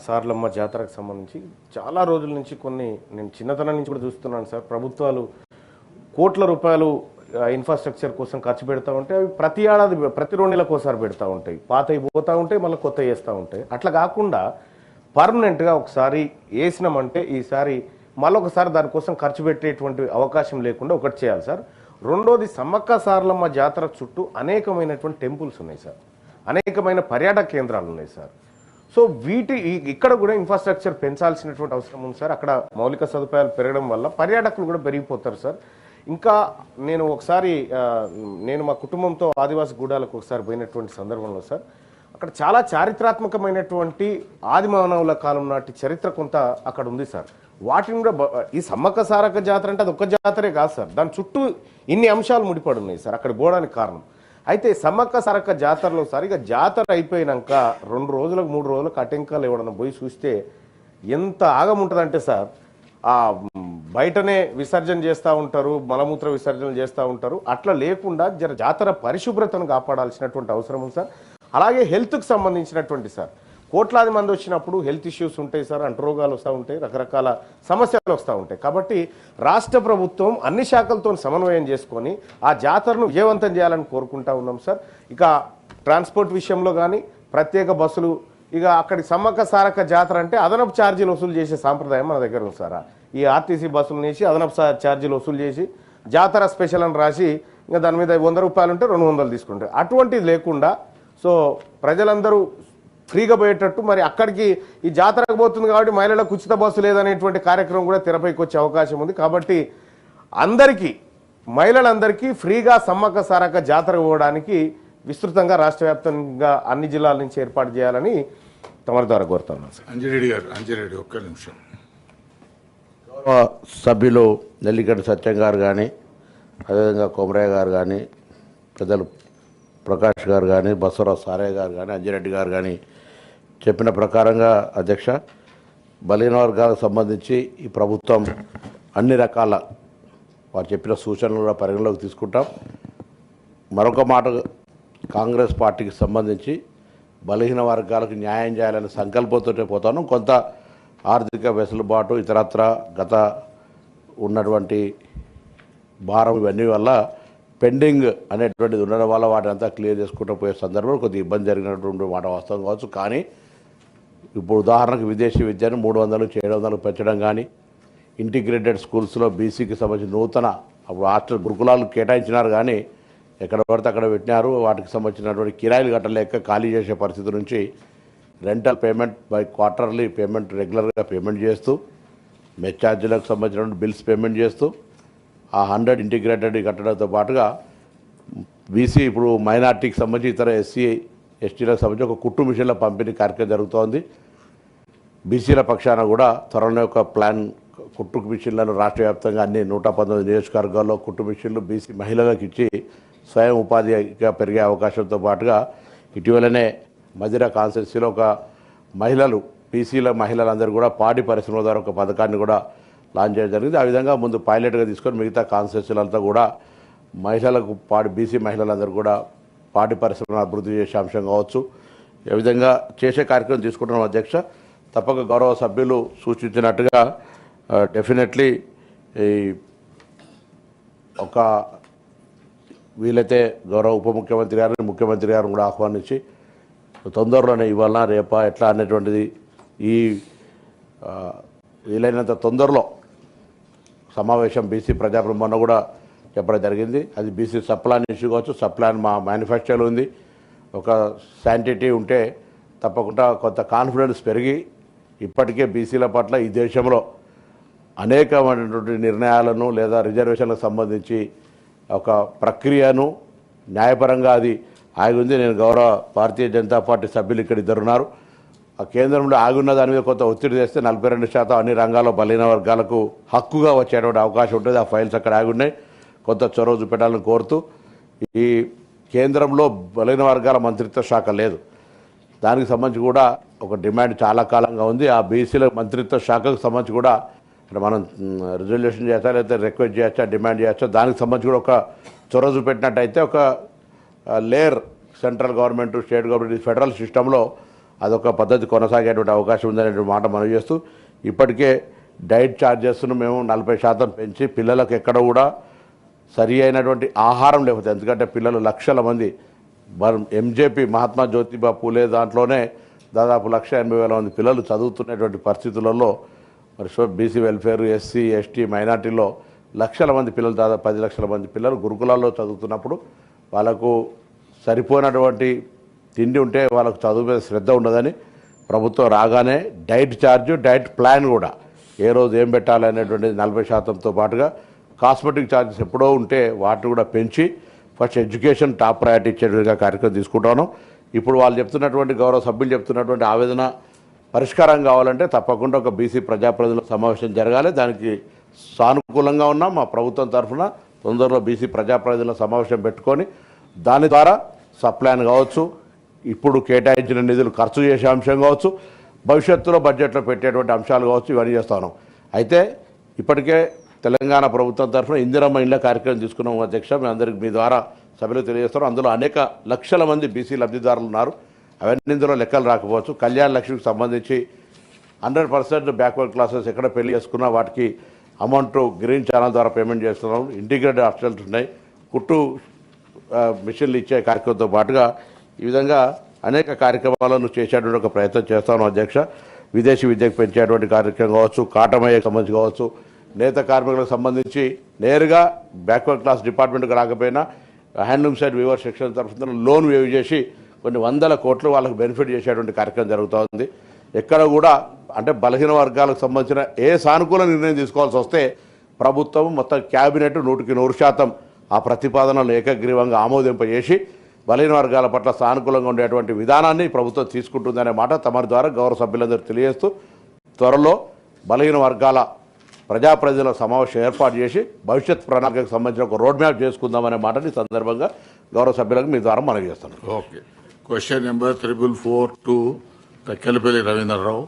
సార్లమ్మ జాతరకు సంబంధించి చాలా రోజుల నుంచి నేను చిన్నతనం నుంచి కూడా చూస్తున్నాను సార్. ప్రభుత్వాలు కోట్ల రూపాయలు ఇన్ఫ్రాస్ట్రక్చర్ కోసం ఖర్చు పెడతా ఉంటే అవి ప్రతి ఏడాది ప్రతి 2 నెలలకు ఒకసారి పెడతా ఉంటాయి. పాతవి పోతూ ఉంటాయి, మళ్ళీ కొత్త వేస్తూ ఉంటాయి. అట్లా కాకుండా పర్మనెంట్గా ఒకసారి వేసినామంటే ఈసారి మళ్ళొకసారి దానికోసం ఖర్చు పెట్టేటువంటి అవకాశం లేకుండా ఒకటి చేయాలి సార్. రెండోది, సమ్మక్క సారలమ్మ జాతర చుట్టూ అనేకమైనటువంటి టెంపుల్స్ ఉన్నాయి సార్, అనేకమైన పర్యాటక కేంద్రాలు ఉన్నాయి సార్. సో ఇక్కడ కూడా ఇన్ఫ్రాస్ట్రక్చర్ పెంచాల్సినటువంటి అవసరం ఉంది సార్. అక్కడ మౌలిక సదుపాయాలు పెరగడం వల్ల పర్యాటకులు కూడా పెరిగిపోతారు సార్. ఇంకా నేను మా కుటుంబంతో ఆదివాసి గూడాలకు ఒకసారి పోయినటువంటి సందర్భంలో సార్, అక్కడ చాలా చారిత్రాత్మకమైనటువంటి ఆదిమానవుల కాలం నాటి చరిత్ర కొంత అక్కడ ఉంది సార్. వాటిని కూడా ఈ సమ్మక్క సారక్క జాతర అంటే అది ఒక్క జాతరే కాదు సార్, దాని చుట్టూ ఇన్ని అంశాలు ముడిపడి ఉన్నాయి సార్ అక్కడ పోవడానికి కారణం. అయితే సమ్మక్క సారక్క జాతరలో సార్ ఇక జాతర అయిపోయినాక 2 రోజులకు 3 రోజులకు అటెంకాలు ఎవడన్నా పోయి చూస్తే ఎంత ఆగం ఉంటుందంటే సార్, బయటనే విసర్జన చేస్తూ ఉంటారు, మలమూత్ర విసర్జనలు చేస్తూ ఉంటారు. అట్లా లేకుండా జాతర పరిశుభ్రతను కాపాడాల్సినటువంటి అవసరం ఉంది సార్. అలాగే హెల్త్కి సంబంధించినటువంటి సార్, కోట్లాది మంది వచ్చినప్పుడు హెల్త్ ఇష్యూస్ ఉంటాయి సార్, అంటురోగాలు వస్తూ ఉంటాయి, రకరకాల సమస్యలు వస్తూ ఉంటాయి. కాబట్టి రాష్ట్ర ప్రభుత్వం అన్ని శాఖలతో సమన్వయం చేసుకొని ఆ జాతరను విజయవంతం చేయాలని కోరుకుంటా ఉన్నాం సార్. ఇక ట్రాన్స్పోర్ట్ విషయంలో కానీ ప్రత్యేక బస్సులు, ఇక అక్కడి సమ్మక్క సారక్క జాతర అంటే అదనపు ఛార్జీలు వసూలు చేసే సాంప్రదాయం మన దగ్గర ఉంది సార్. ఈ ఆర్టీసీ బస్సులు వేసి అదనపు ఛార్జీలు వసూలు చేసి జాతర స్పెషల్ అని రాసి ఇంకా దాని మీద 100 రూపాయలు ఉంటే 200 తీసుకుంటారు. అటువంటిది లేకుండా సో ప్రజలందరూ ఫ్రీగా పోయేటట్టు, మరి అక్కడికి ఈ జాతరకు పోతుంది కాబట్టి మహిళలకు ఉచిత బస్సు లేదనేటువంటి కార్యక్రమం కూడా తెరపైకి వచ్చే అవకాశం ఉంది. కాబట్టి మహిళలందరికీ ఫ్రీగా సమ్మక్క సారక్క జాతర పోవడానికి విస్తృతంగా రాష్ట్ర వ్యాప్తంగా అన్ని జిల్లాల నుంచి ఏర్పాటు చేయాలని తమరి ద్వారా కోరుతున్నాను సార్. అంజిరెడ్డి ఒక్క నిమిషం. సభ్యులు నెల్లిగడ్డ సత్యం గారు కానీ, అదేవిధంగా కొమరయ్య గారు కానీ, పెద్దలు ప్రకాష్ గారు కానీ, బసవరావు సారయ్య గారు కానీ, అంజిరెడ్డి గారు కానీ చెప్పిన ప్రకారంగా అధ్యక్ష, బలహీన వర్గాలకు సంబంధించి ఈ ప్రభుత్వం అన్ని రకాల వారు చెప్పిన సూచనలు కూడా పరిగణలోకి తీసుకుంటాం. మరొక మాట, కాంగ్రెస్ పార్టీకి సంబంధించి బలహీన వర్గాలకు న్యాయం చేయాలనే సంకల్పంతో పోతాను. కొంత ఆర్థిక వెసులుబాటు, ఇతరత్ర గత ఉన్నటువంటి భారం ఇవన్నీ వల్ల పెండింగ్ అనేటువంటిది ఉండడం వల్ల వాటిని అంతా క్లియర్ చేసుకుంటూ పోయే సందర్భంలో కొద్దిగా ఇబ్బంది జరిగినటువంటి మాట వాస్తవం కావచ్చు. కానీ ఇప్పుడు ఉదాహరణకు విదేశీ విద్యను 300 700 పెంచడం కానీ, ఇంటిగ్రేటెడ్ స్కూల్స్లో బీసీకి సంబంధించి నూతన అప్పుడు హాస్టల్ గురుకులాలు కేటాయించినారు, కానీ ఎక్కడ పడితే అక్కడ పెట్టినారు. వాటికి సంబంధించినటువంటి కిరాయిలు కట్టలేక ఖాళీ చేసే పరిస్థితి నుంచి rental payment by quarterly payment రెగ్యులర్గా పేమెంట్ చేస్తూ, మెస్ ఛార్జీలకు సంబంధించినటువంటి బిల్స్ పేమెంట్ చేస్తూ ఆ 100 ఇంటిగ్రేటెడ్ కట్టడంతో పాటుగా బీసీ ఇప్పుడు మైనార్టీకి సంబంధించి ఇతర ఎస్సీ ఎస్టీలకు సంబంధించి ఒక కుట్టు మిషన్ల పంపిణీ కార్యక్రమం జరుగుతోంది. బీసీల పక్షాన కూడా త్వరలో ఒక ప్లాన్ కుట్టు మిషన్లను రాష్ట్ర వ్యాప్తంగా అన్ని 119 నియోజకవర్గాల్లో కుట్టు మిషన్లు బీసీ మహిళలకు ఇచ్చి స్వయం ఉపాధిగా పెరిగే అవకాశంతో పాటుగా ఇటీవలనే మధిర కాన్స్టిట్యున్సీలో ఒక మహిళలు బీసీల మహిళలందరూ కూడా పాడి పరిశ్రమ ద్వారా ఒక పథకాన్ని కూడా లాంచ్ చేయడం జరిగింది. ఆ విధంగా ముందు పైలట్గా తీసుకొని మిగతా కాన్స్టిట్యున్సీలంతా కూడా మహిళలకు బీసీ మహిళలందరూ కూడా పాడి పరిశ్రమను అభివృద్ధి చేసే అంశం కావచ్చు, ఏ విధంగా చేసే కార్యక్రమం తీసుకుంటున్నాం అధ్యక్ష. తప్పక గౌరవ సభ్యులు సూచించినట్టుగా డెఫినెట్లీ ఒక వీలైతే గౌరవ ఉప ముఖ్యమంత్రి గారిని ముఖ్యమంత్రి గారిని కూడా ఆహ్వానించి తొందరలోనే ఇవాళ రేపా ఎట్లా అనేటువంటిది ఈ వీలైనంత తొందరలో సమావేశం బీసీ ప్రజాబ్రహ్మణ కూడా చెప్పడం జరిగింది. అది బీసీ సప్లాన్ ఇష్యూ కావచ్చు, సప్లాన్ మా మేనిఫెస్టోలో ఉంది. ఒక శాంటిటీ ఉంటే తప్పకుండా కొంత కాన్ఫిడెన్స్ పెరిగి ఇప్పటికే బీసీల పట్ల ఈ దేశంలో అనేకమైనటువంటి నిర్ణయాలను లేదా రిజర్వేషన్లకు సంబంధించి ఒక ప్రక్రియను న్యాయపరంగా అది ఆగి ఉంది. నేను గౌరవ భారతీయ జనతా పార్టీ సభ్యులు ఇక్కడ 2 ఉన్నారు. ఆ కేంద్రంలో ఆగున్న దాని మీద కొంత ఒత్తిడి చేస్తే 42% అన్ని రంగాల్లో బలహీన వర్గాలకు హక్కుగా వచ్చేటువంటి అవకాశం ఉంటుంది. ఆ ఫైల్స్ అక్కడ ఆగి ఉన్నాయి. కొంత చొరవ చూపెట్టాలని కోరుతూ, ఈ కేంద్రంలో బలహీన వర్గాల మంత్రిత్వ శాఖ లేదు, దానికి సంబంధించి కూడా ఒక డిమాండ్ చాలా కాలంగా ఉంది. ఆ బీసీల మంత్రిత్వ శాఖకు సంబంధించి కూడా అంటే మనం రిజల్యూషన్ చేస్తా లేకపోతే రిక్వెస్ట్ చేయొచ్చా, డిమాండ్ చేయొచ్చా, దానికి సంబంధించి కూడా ఒక చొరవ చూపెట్టినట్టయితే ఒక layer central government, state government, federal సిస్టంలో అదొక పద్ధతి కొనసాగేటువంటి అవకాశం ఉందనే మాట మనం చేస్తూ ఇప్పటికే డైట్ ఛార్జెస్ను మేము 40% పెంచి పిల్లలకు ఎక్కడ కూడా సరి అయినటువంటి ఆహారం లేకపోతే, ఎందుకంటే పిల్లలు లక్షల మంది ఎంజేపీ మహాత్మా జ్యోతిబా పూలే దాంట్లోనే దాదాపు 1,80,000 మంది పిల్లలు చదువుతున్నటువంటి పరిస్థితులలో మరి బీసీ వెల్ఫేర్, ఎస్సీ, ఎస్టీ, మైనార్టీలో లక్షల మంది పిల్లలు, దాదాపు 10 లక్షల మంది పిల్లలు గురుకులాల్లో చదువుతున్నప్పుడు వాళ్ళకు సరిపోయినటువంటి తిండి ఉంటే వాళ్ళకు చదువు మీద శ్రద్ధ ఉండదని ప్రభుత్వం రాగానే డైట్ ఛార్జ్, డైట్ ప్లాన్ కూడా ఏ రోజు ఏం పెట్టాలనేటువంటిది 40%తో పాటుగా కాస్మెటిక్ ఛార్జెస్ ఎప్పుడో ఉంటే వాటిని కూడా పెంచి ఫస్ట్ ఎడ్యుకేషన్ టాప్ ప్రయారిటీ ఇచ్చేట్టుగా కార్యక్రమం తీసుకుంటాను. ఇప్పుడు వాళ్ళు చెప్తున్నటువంటి గౌరవ సభ్యులు చెప్తున్నటువంటి ఆవేదన పరిష్కారం కావాలంటే తప్పకుండా ఒక బీసీ ప్రజాప్రతినిధుల సమావేశం జరగాలి. దానికి సానుకూలంగా ఉన్నాం. మా ప్రభుత్వం తరఫున తొందరలో బీసీ ప్రజాప్రతినిధుల సమావేశం పెట్టుకొని దాని ద్వారా సప్లాన్ కావచ్చు, ఇప్పుడు కేటాయించిన నిధులు ఖర్చు చేసే అంశం కావచ్చు, భవిష్యత్తులో బడ్జెట్లో పెట్టేటువంటి అంశాలు కావచ్చు, ఇవన్నీ చేస్తా ఉన్నాం. అయితే ఇప్పటికే తెలంగాణ ప్రభుత్వం తరఫున ఇందిరమ్మ ఇళ్ల కార్యక్రమం తీసుకున్నాం అధ్యక్ష. మీ అందరికి మీ ద్వారా సభ్యులు తెలియజేస్తున్నాం. అందులో అనేక లక్షల మంది బీసీ లబ్ధిదారులు ఉన్నారు. అవన్నీ ఇందులో లెక్కలు రాకపోవచ్చు. కళ్యాణ లక్ష్మికి సంబంధించి 100% బ్యాక్వర్డ్ క్లాసెస్ ఎక్కడ పెళ్లి చేసుకున్నా వాటికి అమౌంట్ గ్రీన్ ఛానల్ ద్వారా పేమెంట్ చేస్తున్నాం. ఇంటిగ్రేటెడ్ హాస్టల్స్ ఉన్నాయి. కుట్టు మిషన్లు ఇచ్చే కార్యక్రమంతో పాటుగా ఈ విధంగా అనేక కార్యక్రమాలను చేసేటువంటి ఒక ప్రయత్నం చేస్తాను అధ్యక్ష. విదేశీ విద్యకు పెంచేటువంటి కార్యక్రమం కావచ్చు, కాటమయ్యకు సంబంధించి కావచ్చు, నేత కార్మికులకు సంబంధించి నేరుగా బ్యాక్వర్డ్ క్లాస్ డిపార్ట్మెంట్కి రాకపోయినా హ్యాండ్లూమ్ సైడ్ వీవర్ సెక్షన్ తరఫున లోన్ వేవ్ చేసి కొన్ని 100 కోట్లు వాళ్ళకు బెనిఫిట్ చేసేటువంటి కార్యక్రమం జరుగుతోంది. ఎక్కడ కూడా అంటే బలహీన వర్గాలకు సంబంధించిన ఏ సానుకూల నిర్ణయం తీసుకోవాల్సి వస్తే ప్రభుత్వం మొత్తం క్యాబినెట్ 100% ఆ ప్రతిపాదనలు ఏకగ్రీవంగా ఆమోదింపజేసి బలహీన వర్గాల పట్ల సానుకూలంగా ఉండేటువంటి విధానాన్ని ప్రభుత్వం తీసుకుంటుందనే మాట తమ ద్వారా గౌరవ సభ్యులందరూ తెలియజేస్తూ త్వరలో బలహీన వర్గాల ప్రజాప్రతినిధుల సమావేశం ఏర్పాటు చేసి భవిష్యత్ ప్రణాళికకు సంబంధించిన ఒక రోడ్ మ్యాప్ చేసుకుందామనే మాటని సందర్భంగా గౌరవ సభ్యులకు మీ ద్వారా మనవి చేస్తున్నాను. Okay. Question number 442 Takkellapalli Ravindra Rao.